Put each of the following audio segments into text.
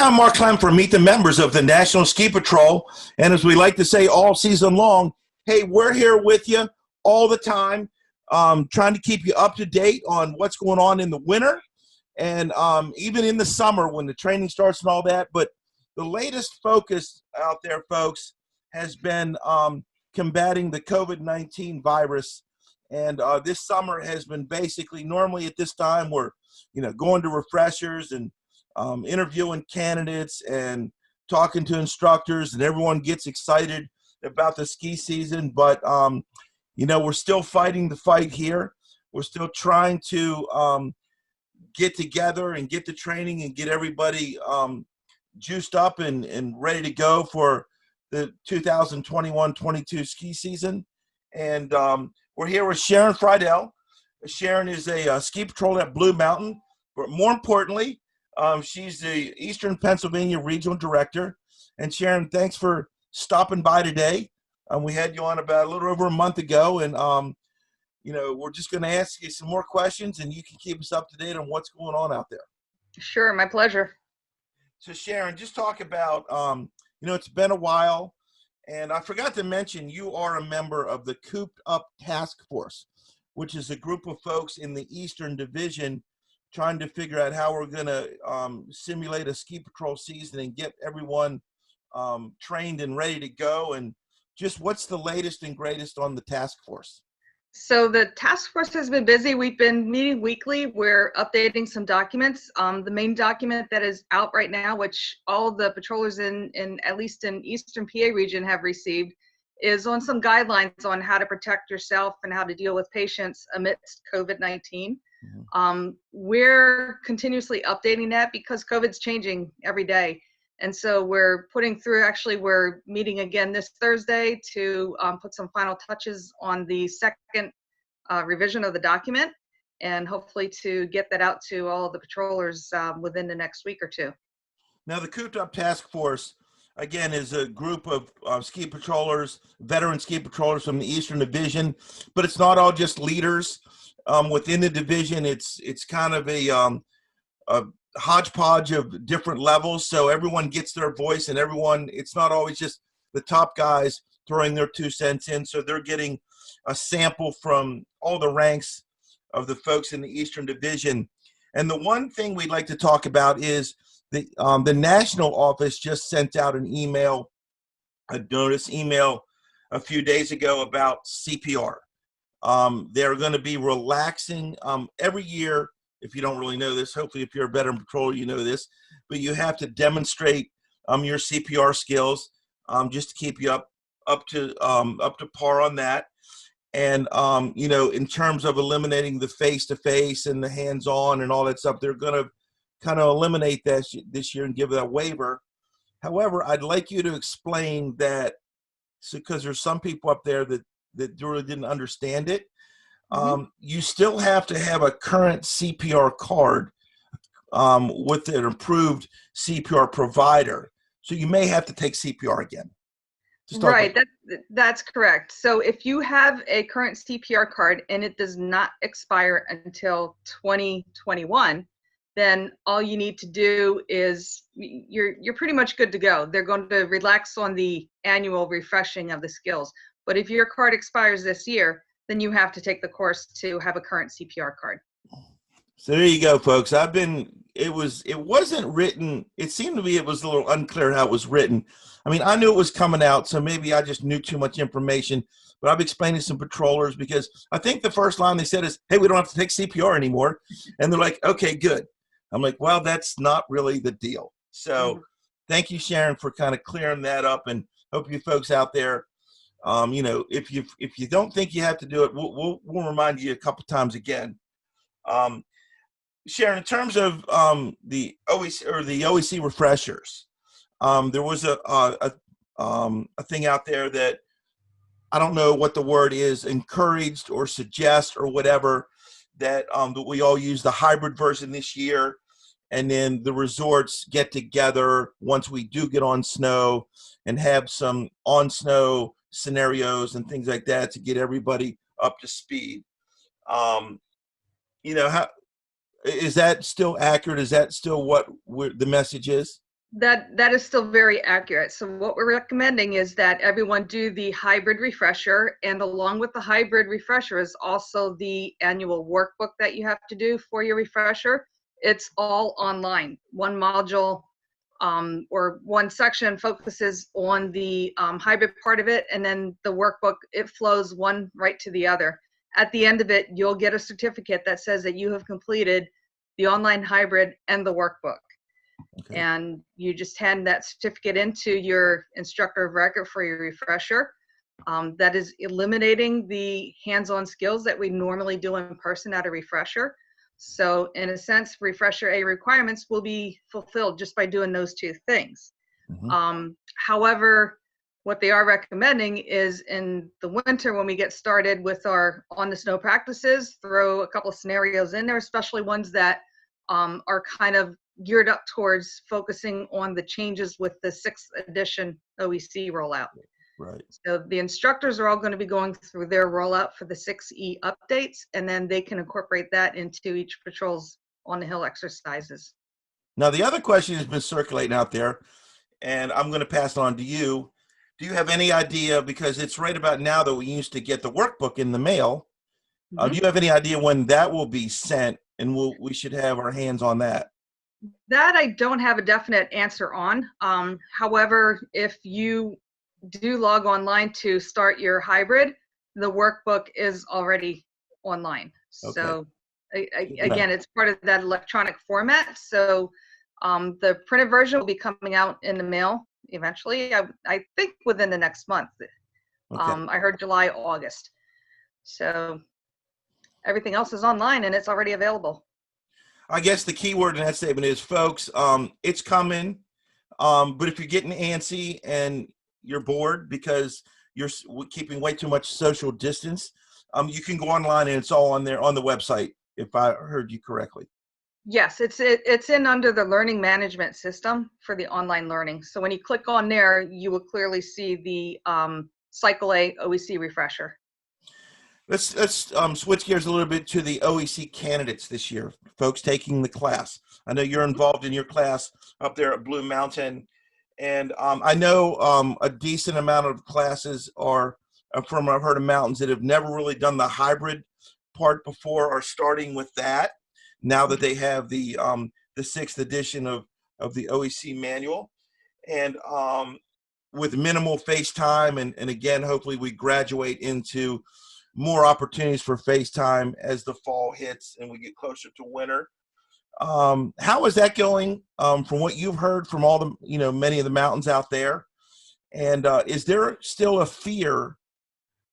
I'm Mark Clem for Meet the Members of the National Ski Patrol. And as we like to say all season long, hey, we're here with you all the time, trying to keep you up to date on what's going on in the winter and even in the summer when the training starts and all that. But the latest focus out there, folks, has been combating the COVID-19 virus. And this summer has been basically, normally at this time, we're going to refreshers and interviewing candidates and talking to instructors, and everyone gets excited about the ski season. But we're still fighting the fight here. We're still trying to get together and get the training and get everybody juiced up and ready to go for the 2021-22 ski season. And we're here with Sharon Friedel. Sharon is a ski patrol at Blue Mountain, but more importantly, she's the Eastern Pennsylvania Regional Director. And Sharon, thanks for stopping by today. We had you on about a little over a month ago, and we're just going to ask you some more questions, and you can keep us up to date on what's going on out there. Sure, my pleasure. So Sharon, just talk about, it's been a while, and I forgot to mention you are a member of the Cooped Up Task Force, which is a group of folks in the Eastern Division trying to figure out how we're going to simulate a ski patrol season and get everyone trained and ready to go. And just what's the latest and greatest on the task force? So the task force has been busy. We've been meeting weekly. We're updating some documents. The main document that is out right now, which all the patrollers in at least in Eastern PA region have received, is on some guidelines on how to protect yourself and how to deal with patients amidst COVID-19. We're continuously updating that because COVID's changing every day. And so we're putting through, actually, we're meeting again this Thursday to put some final touches on the second revision of the document, and hopefully to get that out to all of the patrollers within the next week or two. Now, the Cooped Up Task Force, again, is a group of ski patrollers, veteran ski patrollers from the Eastern Division, but it's not all just leaders. Within the division, it's kind of a hodgepodge of different levels, so everyone gets their voice, and it's not always just the top guys throwing their 2 cents in, so they're getting a sample from all the ranks of the folks in the Eastern Division. And the one thing we'd like to talk about is the national office just sent out a notice email a few days ago about CPR. They're going to be relaxing every year. If you don't really know this, hopefully if you're a veteran patroller, you know this, but you have to demonstrate your CPR skills just to keep you up to par on that. And in terms of eliminating the face-to-face and the hands-on and all that stuff, they're going to kind of eliminate that this year and give that waiver. However, I'd like you to explain that, because there's some people up there that really didn't understand it. You still have to have a current CPR card with an approved CPR provider. So you may have to take CPR again. Right, that's correct. So if you have a current CPR card and it does not expire until 2021, then all you need to do is you're pretty much good to go. They're going to relax on the annual refreshing of the skills. But if your card expires this year, then you have to take the course to have a current CPR card. So there you go, folks. It wasn't written. It seemed to me it was a little unclear how it was written. I mean, I knew it was coming out, so maybe I just knew too much information, but I've explained to some patrollers, because I think the first line they said is, hey, we don't have to take CPR anymore. And they're like, okay, good. I'm like, well, that's not really the deal. So thank you, Sharon, for kind of clearing that up, and hope you folks out there, if you don't think you have to do it, we'll remind you a couple times again. Sharon, in terms of the OEC refreshers, there was a thing out there that I don't know what the word is, encouraged or suggest or whatever, that we all use the hybrid version this year, and then the resorts get together once we do get on snow and have some on snow scenarios and things like that to get everybody up to speed. How is that still accurate? Is that still what the message is? That is still very accurate. So what we're recommending is that everyone do the hybrid refresher, and along with the hybrid refresher is also the annual workbook that you have to do for your refresher. It's all online. One module or one section focuses on the hybrid part of it, and then the workbook, it flows one right to the other. At the end of it, you'll get a certificate that says that you have completed the online hybrid and the workbook. Okay. And you just hand that certificate into your instructor of record for your refresher. That is eliminating the hands-on skills that we normally do in person at a refresher. So in a sense, refresher A requirements will be fulfilled just by doing those two things. However, what they are recommending is in the winter, when we get started with our on the snow practices, throw a couple of scenarios in there, especially ones that are kind of geared up towards focusing on the changes with the 6th edition OEC rollout. Right. So the instructors are all going to be going through their rollout for the 6E updates, and then they can incorporate that into each patrol's on the hill exercises. Now, the other question has been circulating out there, and I'm going to pass it on to you. Do you have any idea, because it's right about now that we used to get the workbook in the mail, do you have any idea when that will be sent, and we should have our hands on that? That I don't have a definite answer on. However, if you do log online to start your hybrid, the workbook is already online. Okay. So again, it's part of that electronic format. So the printed version will be coming out in the mail eventually. I think within the next month. Okay. I heard July, August. So everything else is online and it's already available. I guess the key word in that statement is, folks, it's coming. But if you're getting antsy and you're bored because you're keeping way too much social distance, you can go online and it's all on there on the website, if I heard you correctly. Yes, it's in under the learning management system for the online learning. So when you click on there, you will clearly see the Cycle A OEC refresher. Let's switch gears a little bit to the OEC candidates this year, folks taking the class. I know you're involved in your class up there at Blue Mountain, and I know a decent amount of classes are from, I've heard of mountains that have never really done the hybrid part before, are starting with that now that they have the 6th edition of the OEC manual, and with minimal face time, and again, hopefully we graduate into more opportunities for FaceTime as the fall hits and we get closer to winter. How is that going from what you've heard from all the, many of the mountains out there? And is there still a fear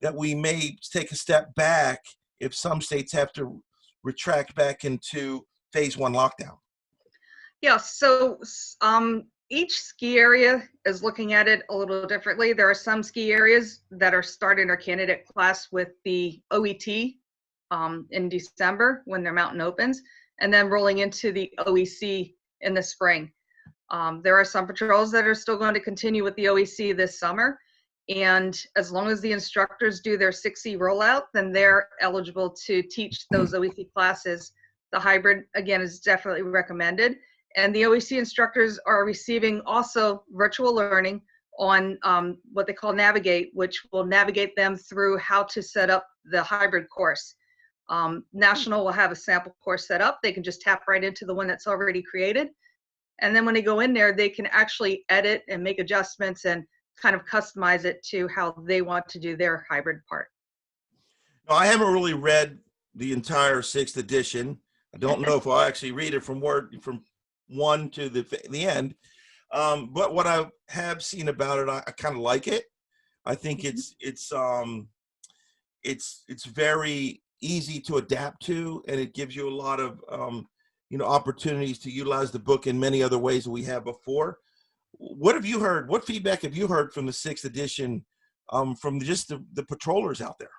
that we may take a step back if some states have to retract back into phase 1 lockdown? Yeah, so each ski area is looking at it a little differently. There are some ski areas that are starting their candidate class with the OET in December when their mountain opens, and then rolling into the OEC in the spring. There are some patrols that are still going to continue with the OEC this summer, and as long as the instructors do their 6E rollout, then they're eligible to teach those OEC classes. The hybrid, again, is definitely recommended. And the OEC instructors are receiving also virtual learning on what they call Navigate, which will navigate them through how to set up the hybrid course. National will have a sample course set up. They can just tap right into the one that's already created. And then when they go in there, they can actually edit and make adjustments and kind of customize it to how they want to do their hybrid part. No, I haven't really read the entire 6th edition. I don't know if I'll actually read it from 1 to the end, but what I have seen about it, I kind of like it. I think it's very easy to adapt to, and it gives you a lot of opportunities to utilize the book in many other ways that we have before. What have you heard? What feedback have you heard from the 6th edition from just the patrollers out there?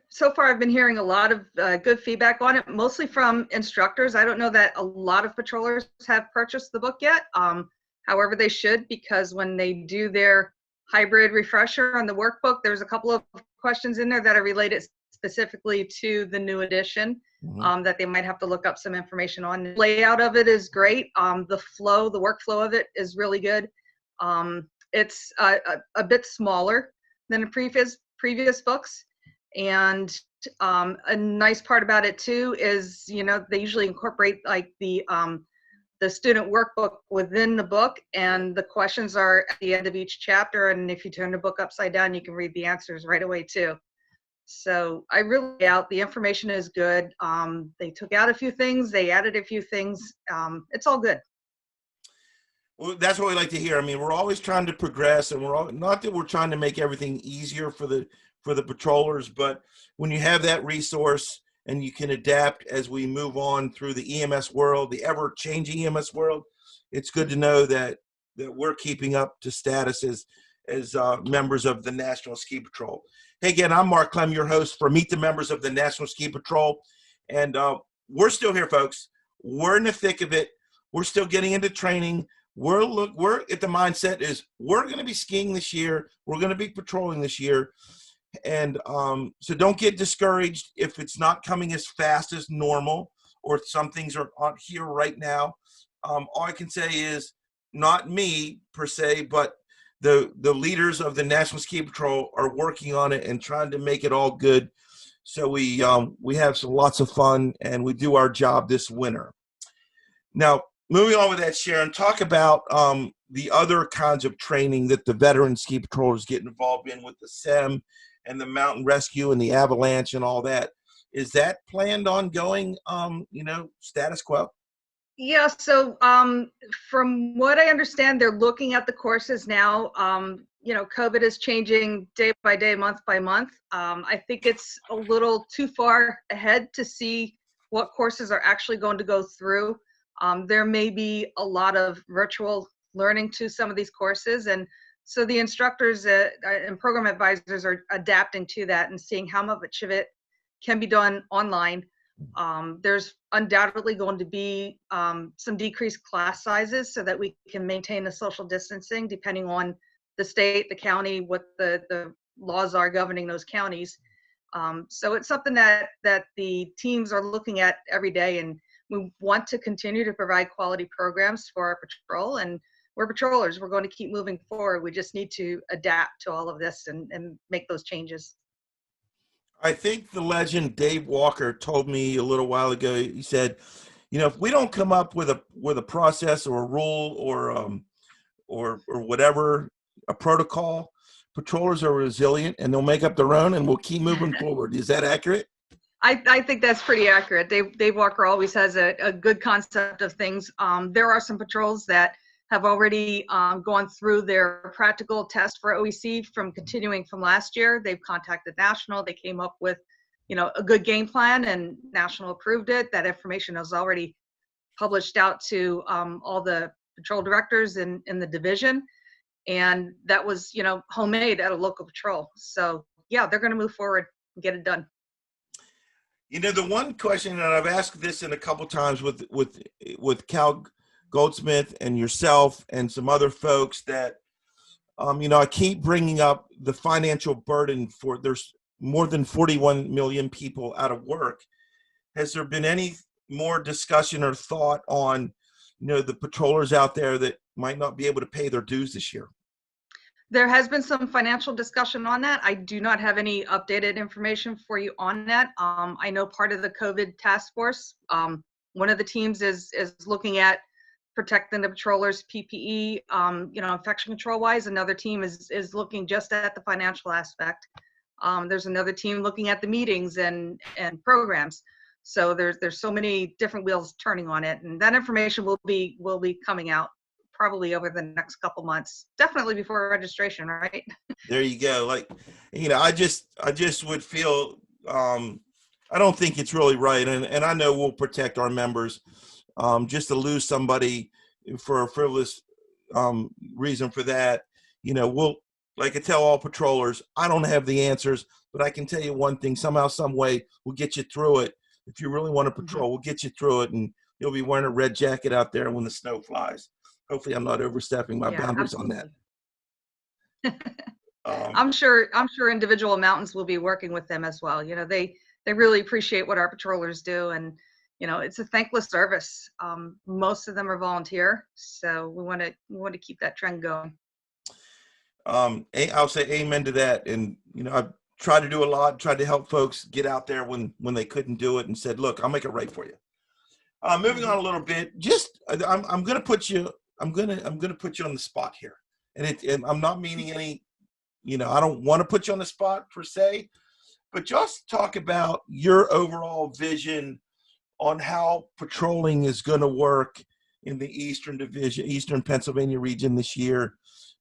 So far I've been hearing a lot of good feedback on it, mostly from instructors. I don't know that a lot of patrollers have purchased the book yet. However, they should, because when they do their hybrid refresher on the workbook, there's a couple of questions in there that are related specifically to the new edition, Mhm. that they might have to look up some information on. The layout of it is great. The workflow of it is really good. It's a bit smaller than the previous books. And a nice part about it too is, they usually incorporate like the student workbook within the book, and the questions are at the end of each chapter. And if you turn the book upside down, you can read the answers right away too. So I really out the information is good. They took out a few things, they added a few things. It's all good. Well, that's what we like to hear. I mean, we're always trying to progress, and not that we're trying to make everything easier for the patrollers, but when you have that resource and you can adapt as we move on through the EMS world, the ever-changing EMS world, it's good to know that we're keeping up to status as members of the National Ski Patrol. Hey, again, I'm Mark Clem, your host for Meet the Members of the National Ski Patrol, and we're still here, folks. We're in the thick of it. We're still getting into training. We're at the mindset is we're going to be skiing this year. We're going to be patrolling this year. And so don't get discouraged if it's not coming as fast as normal, or some things aren't here right now. All I can say is not me per se, but the leaders of the National Ski Patrol are working on it and trying to make it all good. So we have lots of fun, and we do our job this winter. Now, moving on with that, Sharon, talk about the other kinds of training that the veteran ski patrollers get involved in with the SEM and the mountain rescue and the avalanche and all that. Is that planned on going, status quo? Yeah, so from what I understand, they're looking at the courses now. COVID is changing day by day, month by month. I think it's a little too far ahead to see what courses are actually going to go through. There may be a lot of virtual learning to some of these courses, and so the instructors and program advisors are adapting to that and seeing how much of it can be done online. There's undoubtedly going to be some decreased class sizes so that we can maintain the social distancing depending on the state, the county, what the laws are governing those counties. So it's something that the teams are looking at every day, and we want to continue to provide quality programs for our patrol, and we're patrollers. We're going to keep moving forward. We just need to adapt to all of this and make those changes. I think the legend Dave Walker told me a little while ago. He said, if we don't come up with a process or a rule or whatever, a protocol, patrollers are resilient and they'll make up their own, and we'll keep moving forward. Is that accurate? I think that's pretty accurate. Dave Walker always has a good concept of things. There are some patrols that have already gone through their practical test for OEC from continuing from last year. They've contacted National. They came up with, a good game plan, and National approved it. That information is already published out to all the patrol directors in the division. And that was, homemade at a local patrol. So yeah, they're going to move forward and get it done. The one question, and I've asked this in a couple times with Cal Goldsmith and yourself and some other folks, that I keep bringing up the financial burden for there's more than 41 million people out of work. Has there been any more discussion or thought on the patrollers out there that might not be able to pay their dues this year? There has been some financial discussion on that. I do not have any updated information for you on that. I know part of the COVID task force, one of the teams is looking at protecting the patrollers' PPE, infection control wise. Another team is looking just at the financial aspect. There's another team looking at the meetings and programs. So there's so many different wheels turning on it, and that information will be coming out probably over the next couple months, definitely before registration, right? There you go. I just would feel, I don't think it's really right. And I know we'll protect our members, just to lose somebody for a frivolous, reason for that. Like I tell all patrollers, I don't have the answers, but I can tell you one thing, somehow, some way we'll get you through it. If you really want to patrol, we'll get you through it, and you'll be wearing a red jacket out there when the snow flies. Hopefully I'm not overstepping my boundaries on that. Um, I'm sure individual mountains will be working with them as well. They really appreciate what our patrollers do, and it's a thankless service. Most of them are volunteer, so we want to keep that trend going. I'll say amen to that. And I've tried to do a lot, tried to help folks get out there when they couldn't do it, and said, look, I'll make it right for you. Moving on a little bit, just I'm going to put you I'm going to put you on the spot here, and I'm not meaning any, I don't want to put you on the spot per se, but just talk about your overall vision on how patrolling is going to work in the Eastern Division, Eastern Pennsylvania region this year,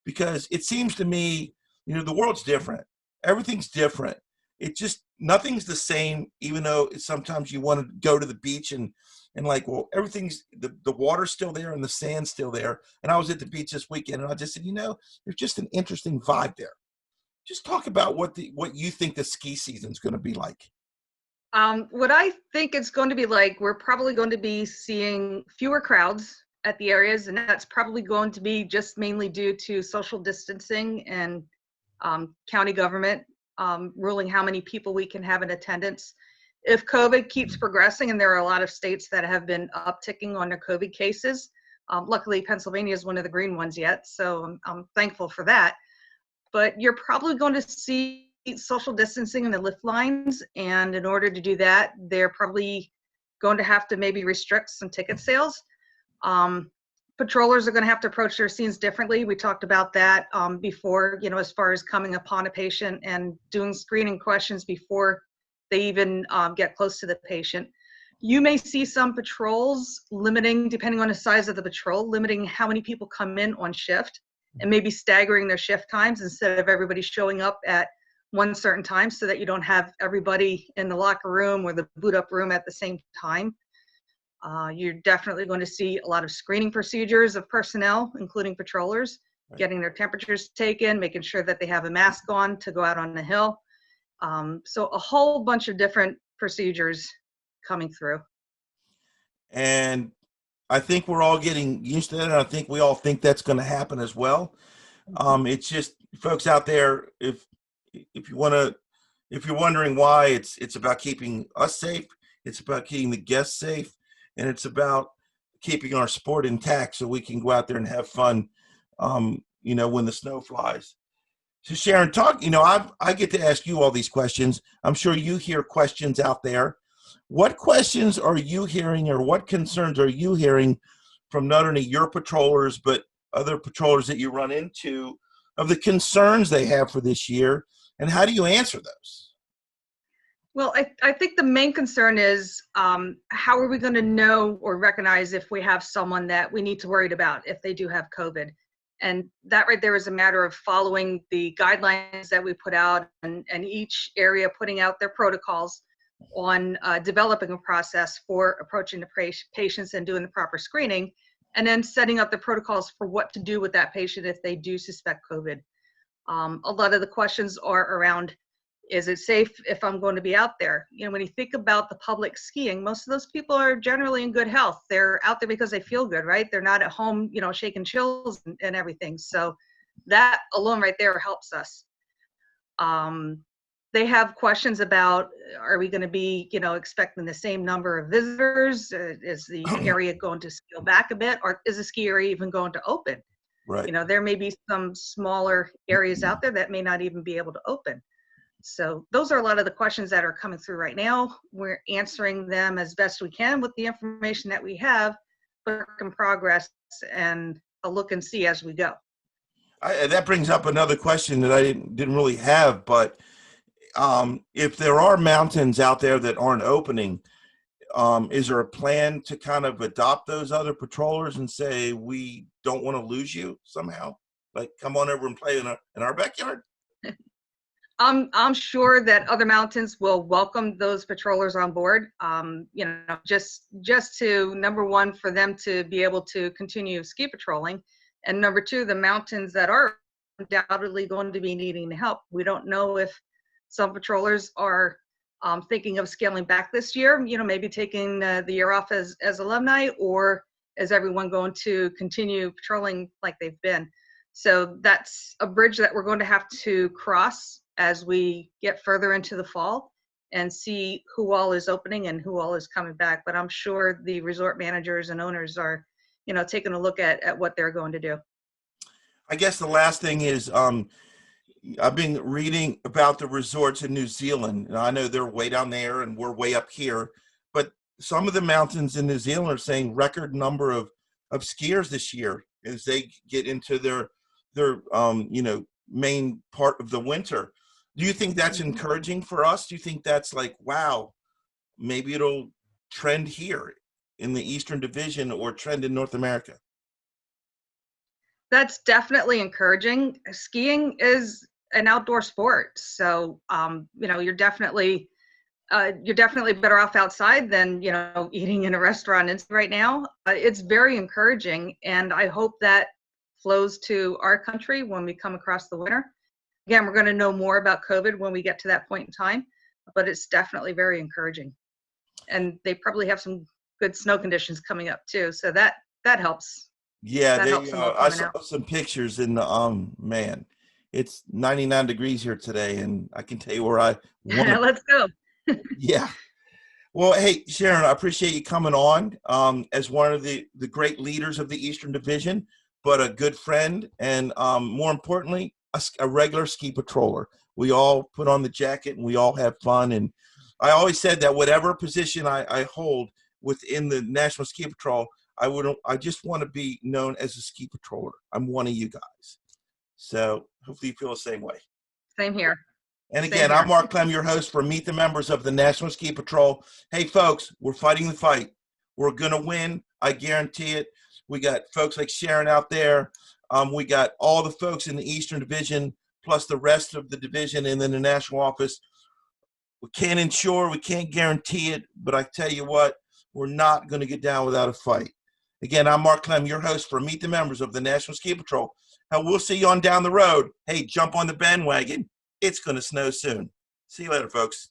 because it seems to me, the world's different. Everything's different. It just, nothing's the same, even though sometimes you want to go to the beach and like, well, everything's, the water's still there and the sand's still there. And I was at the beach this weekend and I just said, there's just an interesting vibe there. Just talk about what you think the ski season's going to be like. What I think it's going to be like, we're probably going to be seeing fewer crowds at the areas, and that's probably going to be just mainly due to social distancing and county government ruling how many people we can have in attendance. If COVID keeps progressing, and there are a lot of states that have been upticking on their COVID cases, luckily Pennsylvania is one of the green ones yet, so I'm thankful for that. But you're probably going to see social distancing in the lift lines, and in order to do that, they're probably going to have to maybe restrict some ticket sales. Patrollers are going to have to approach their scenes differently. We talked about that before, as far as coming upon a patient and doing screening questions before they even get close to the patient. You may see some patrols limiting, depending on the size of the patrol, limiting how many people come in on shift, and maybe staggering their shift times instead of everybody showing up at one certain time, so that you don't have everybody in the locker room or the boot up room at the same time. You're definitely going to see a lot of screening procedures of personnel, including patrollers, getting their temperatures taken, making sure that they have a mask on to go out on the hill. So a whole bunch of different procedures coming through. And I think we're all getting used to that, and I think we all think that's going to happen as well. It's just, folks out there, if you're wondering why, it's about keeping us safe, it's about keeping the guests safe, and it's about keeping our sport intact so we can go out there and have fun, when the snow flies. So Sharon, I get to ask you all these questions. I'm sure you hear questions out there. What questions are you hearing, or what concerns are you hearing from not only your patrollers, but other patrollers that you run into, of the concerns they have for this year, and how do you answer those? Well, I think the main concern is how are we going to know or recognize if we have someone that we need to worry about if they do have COVID? And that right there is a matter of following the guidelines that we put out, and each area putting out their protocols on developing a process for approaching the patients and doing the proper screening, and then setting up the protocols for what to do with that patient if they do suspect COVID. A lot of the questions are around, is it safe if I'm going to be out there? When you think about the public skiing, most of those people are generally in good health. They're out there because they feel good, right? They're not at home, shaking chills and everything. So that alone right there helps us. They have questions about, are we going to be, expecting the same number of visitors? Is the area going to scale back a bit, or is the ski area even going to open? Right. There may be some smaller areas out there that may not even be able to open. So those are a lot of the questions that are coming through right now. We're answering them as best we can with the information that we have, work in progress, and a look and see as we go. That brings up another question that I didn't really have, but if there are mountains out there that aren't opening, is there a plan to kind of adopt those other patrollers and say, we don't want to lose you somehow? Like, come on over and play in our backyard? I'm sure that other mountains will welcome those patrollers on board. Just to, number one, for them to be able to continue ski patrolling, and number two, the mountains that are undoubtedly going to be needing the help. We don't know if some patrollers are thinking of scaling back this year, maybe taking the year off as alumni, or is everyone going to continue patrolling like they've been? So that's a bridge that we're going to have to cross as we get further into the fall and see who all is opening and who all is coming back. But I'm sure the resort managers and owners are, taking a look at what they're going to do. I guess the last thing is, I've been reading about the resorts in New Zealand, and I know they're way down there and we're way up here, but some of the mountains in New Zealand are saying record number of skiers this year as they get into their main part of the winter. Do you think that's encouraging for us? Do you think that's like, wow, maybe it'll trend here in the Eastern Division or trend in North America? That's definitely encouraging. Skiing is an outdoor sport, so you're definitely better off outside than eating in a restaurant right now. It's very encouraging, and I hope that flows to our country when we come across the winter. Again, we're going to know more about COVID when we get to that point in time, but it's definitely very encouraging. And they probably have some good snow conditions coming up too, so that helps. Yeah, That helps them all I coming saw out. some pictures in the man, it's 99 degrees here today, and I can tell you where I want to. Let's go. Yeah. Well, hey, Sharon, I appreciate you coming on as one of the great leaders of the Eastern Division, but a good friend, and more importantly, a regular ski patroller. We all put on the jacket and we all have fun. And I always said that whatever position I hold within the National Ski Patrol, I just want to be known as a ski patroller. I'm one of you guys. So hopefully you feel the same way. Same here. And Same again, here. I'm Mark Clem, your host for Meet the Members of the National Ski Patrol. Hey, folks, we're fighting the fight. We're going to win. I guarantee it. We got folks like Sharon out there. We got all the folks in the Eastern Division, plus the rest of the division and then the national office. We can't ensure, we can't guarantee it, but I tell you what, we're not going to get down without a fight. Again, I'm Mark Clem, your host for Meet the Members of the National Ski Patrol. And we'll see you on down the road. Hey, jump on the bandwagon. It's going to snow soon. See you later, folks.